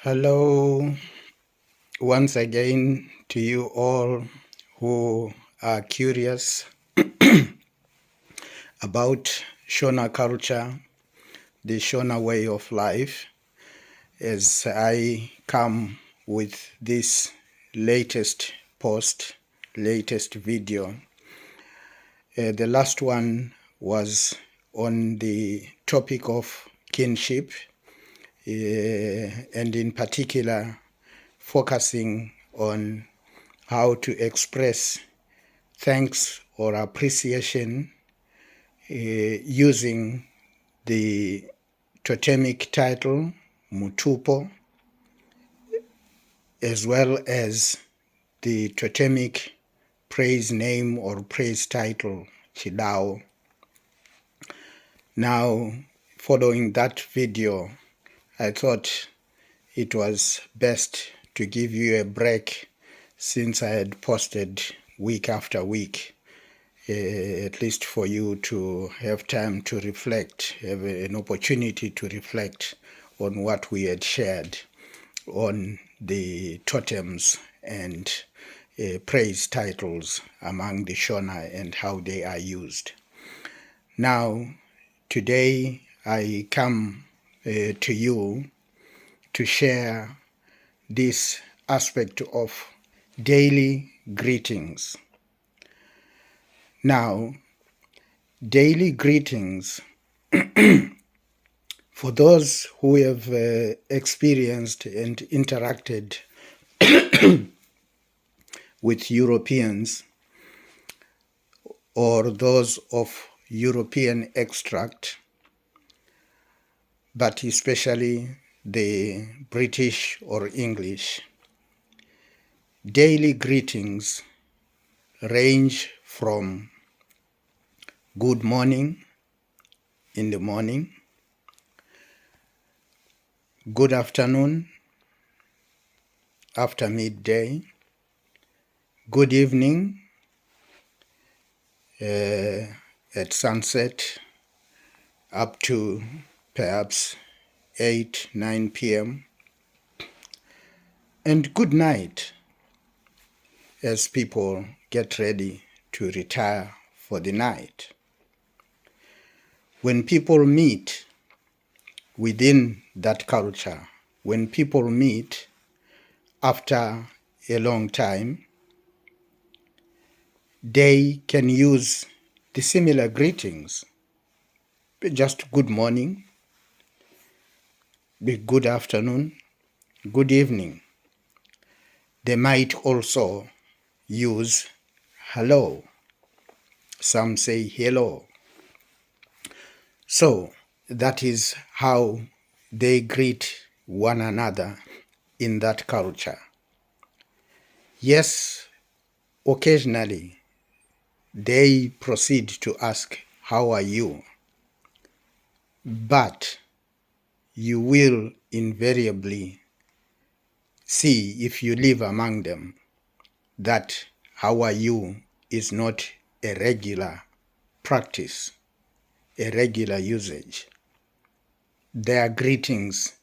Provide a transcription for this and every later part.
Hello, once again to you all who are curious about Shona culture, the Shona way of life, as I come with this latest post, latest video. The last one was on the topic of kinship, and in particular focusing on how to express thanks or appreciation using the totemic title Mutupo, as well as the totemic praise name or praise title Chidao. Now, following that video, I thought it was best to give you a break since I had posted week after week, at least for you to have time to reflect, have an opportunity to reflect on what we had shared on the totems and praise titles among the Shona and how they are used. Now, today I come to you to share this aspect of daily greetings. Now, daily greetings, for those who have experienced and interacted with Europeans or those of European extract, but especially the British or English, daily greetings range from good morning in the morning, good afternoon after midday, good evening at sunset up to perhaps 8, 9 p.m., and good night as people get ready to retire for the night. When people meet within that culture, when people meet after a long time, they can use the similar greetings, just good morning, good afternoon, good evening. They might also use hello. Some say hello. So that is how they greet one another in that culture. Yes, occasionally they proceed to ask, how are you? But you will invariably see, if you live among them, that how are you is not a regular practice, a regular usage. Their greetings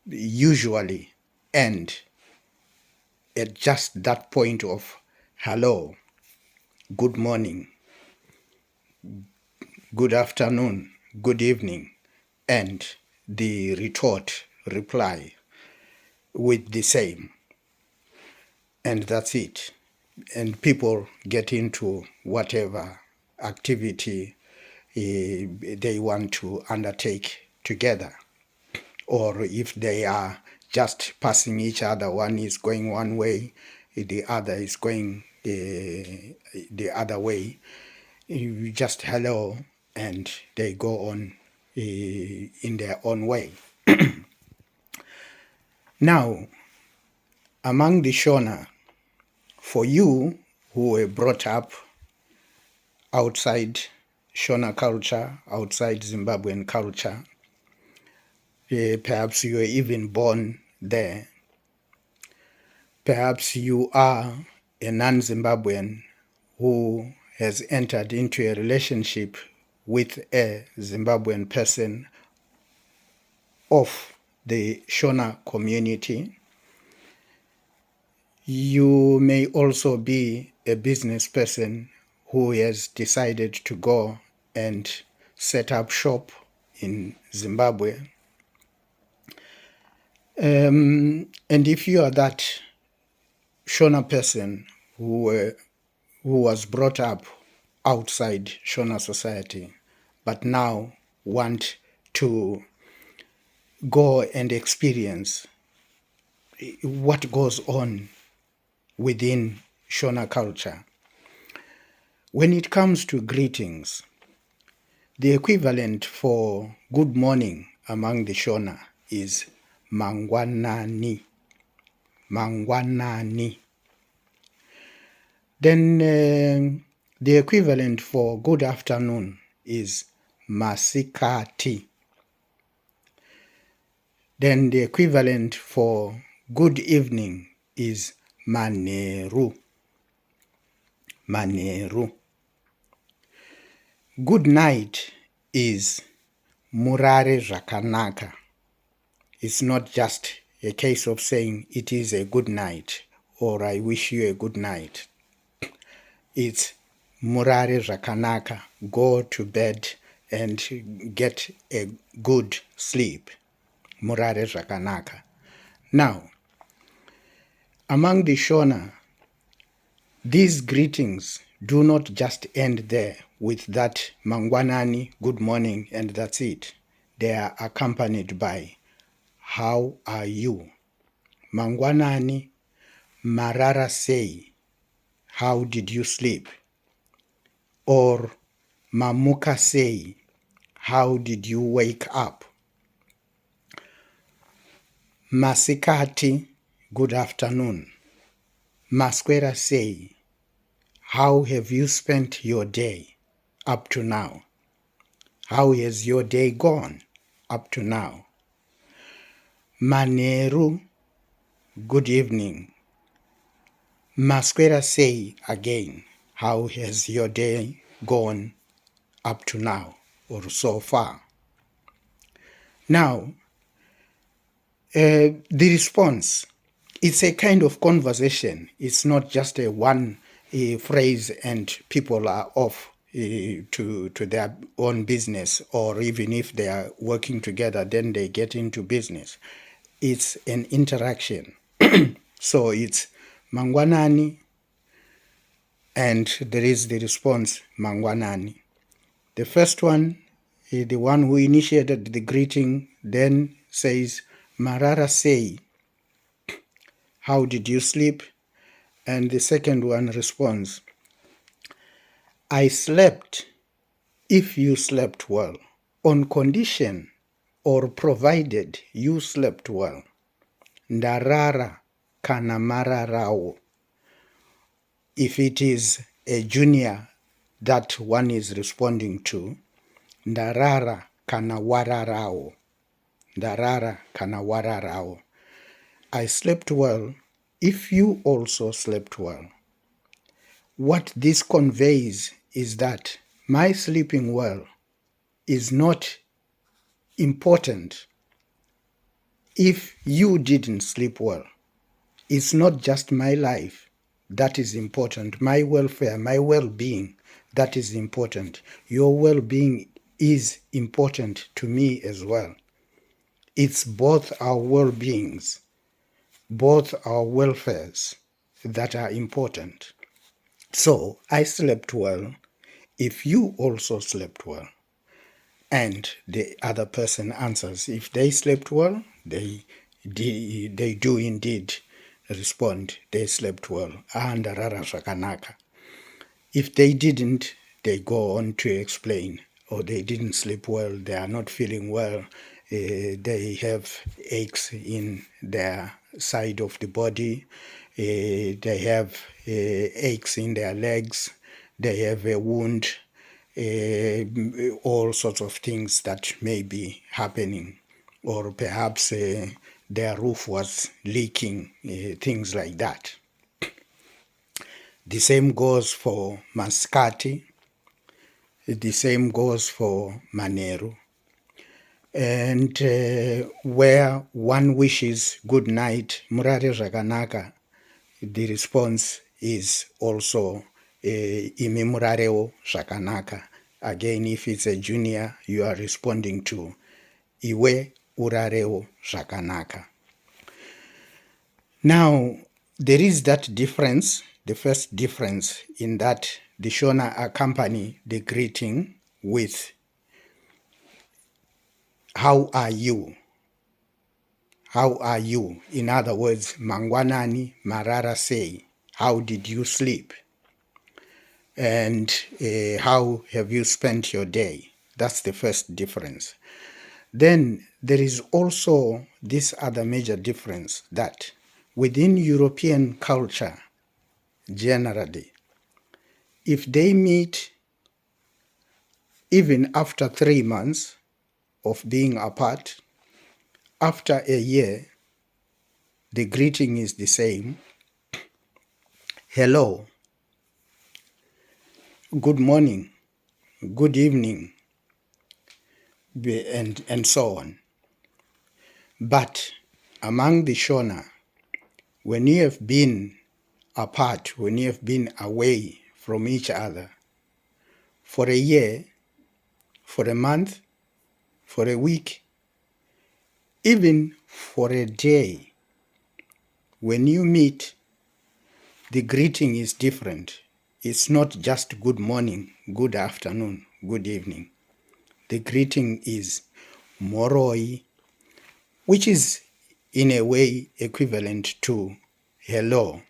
usually end at just that point of hello, good morning, good afternoon, good evening, and the reply with the same. And that's it. And people get into whatever activity they want to undertake together. Or if they are just passing each other, one is going one way, the other is going the other way, you just hello, and they go on in their own way. Now, among the Shona, for you who were brought up outside Shona culture, outside Zimbabwean culture, perhaps you were even born there, perhaps you are a non-Zimbabwean who has entered into a relationship with a Zimbabwean person of the Shona community. You may also be a business person who has decided to go and set up shop in Zimbabwe. And if you are that Shona person who was brought up outside Shona society, but now want to go and experience what goes on within Shona culture. When it comes to greetings, the equivalent for good morning among the Shona is mangwanani. Mangwanani. Then the equivalent for good afternoon is masikati. Then the equivalent for good evening is maneru. Maneru. Good night is murare zvakanaka. It's not just a case of saying it is a good night or I wish you a good night. It's murare zvakanaka. Go to bed and get a good sleep. Murare zvakanaka. Now, among the Shona, these greetings do not just end there with that mangwanani, good morning, and that's it. They are accompanied by how are you? Mangwanani, marara sei, how did you sleep? Or mamuka sei, how did you wake up? Masikati, good afternoon. Masquera sei, how have you spent your day up to now? How has your day gone up to now? Maneru, good evening. Masquera sei again, how has your day gone up to now or so far? Now, the response, it's a kind of conversation. It's not just a one phrase and people are off to their own business, or even if they are working together, then they get into business. It's an interaction. So it's mangwanani, and there is the response mangwanani. The first one, the one who initiated the greeting, then says marara sei, how did you sleep? And the second one responds, I slept if you slept well, on condition or provided you slept well. Ndarara kana mararao. If it is a junior that one is responding to, ndarara kana wararao. Ndarara kana wararao. I slept well if you also slept well. What this conveys is that my sleeping well is not important if you didn't sleep well. It's not just my life that is important, my welfare, my well-being, that is important. Your well-being is important to me as well. It's both our well-beings, both our welfares that are important. So I slept well if you also slept well. And the other person answers. If they slept well, they do indeed respond, they slept well. Ndarara zvakanaka. If they didn't, they go on to explain, or they didn't sleep well, they are not feeling well, they have aches in their side of the body, they have aches in their legs, they have a wound, all sorts of things that may be happening, or perhaps their roof was leaking, things like that. The same goes for Mascati. The same goes for Maneru. And where one wishes good night, murare zvakanaka, the response is also imi murarewo zvakanaka. Again, if it's a junior, you are responding to iwe urarewo zvakanaka. Now, there is that difference, the first difference, in that the Shona accompany the greeting with how are you? How are you? In other words, mangwanani marara sei, how did you sleep? And how have you spent your day? That's the first difference. Then there is also this other major difference, that within European culture, generally, if they meet even after 3 months of being apart, after a year, the greeting is the same. Hello, good morning, good evening, and so on. But among the Shona, when you have been apart, when you have been away from each other for a year, for a month, for a week, even for a day, when you meet, the greeting is different. It's not just good morning, good afternoon, good evening. The greeting is moroi, which is in a way equivalent to hello,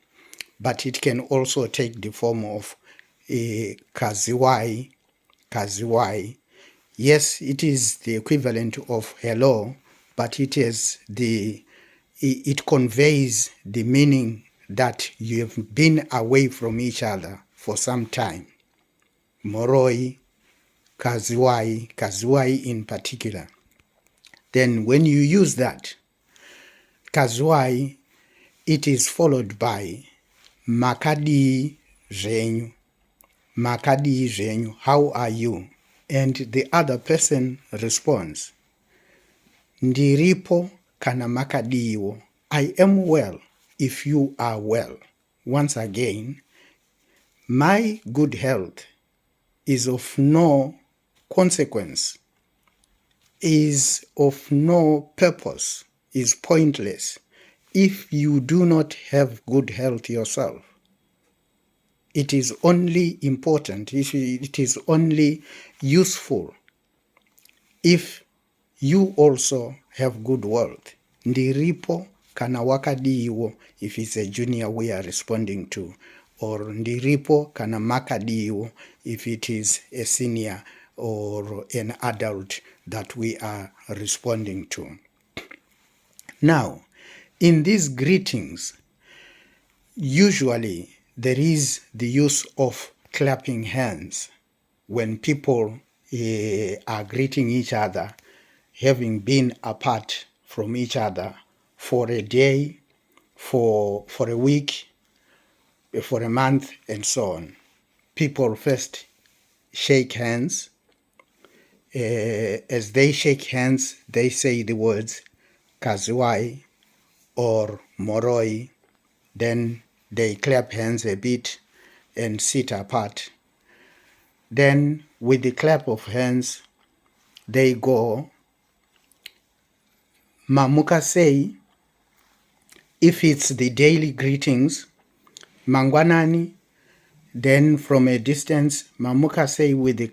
but it can also take the form of kaziwai, kaziwai. Yes, it is the equivalent of hello, but it conveys the meaning that you have been away from each other for some time. Moroi, kaziwai, kaziwai in particular. Then when you use that, kaziwai, it is followed by makadi zvenyu. Makadi zvenyu, how are you? And the other person responds, ndiripo kana makadiwo. I am well if you are well. Once again, my good health is of no consequence, is of no purpose, is pointless if you do not have good health yourself. It is only important, it is only useful if you also have good wealth. Ndiripo kana wakadiwo, if it's a junior we are responding to, or ndiripo kana makadiwo if it is a senior or an adult that we are responding to. Now, in these greetings, usually there is the use of clapping hands when people are greeting each other, having been apart from each other for a day, for a week, for a month, and so on. People first shake hands. As they shake hands, they say the words kaziwai or moroi. Then they clap hands a bit and sit apart. Then with the clap of hands, they go mamuka sei. If it's the daily greetings, mangwanani, then from a distance, mamuka sei with the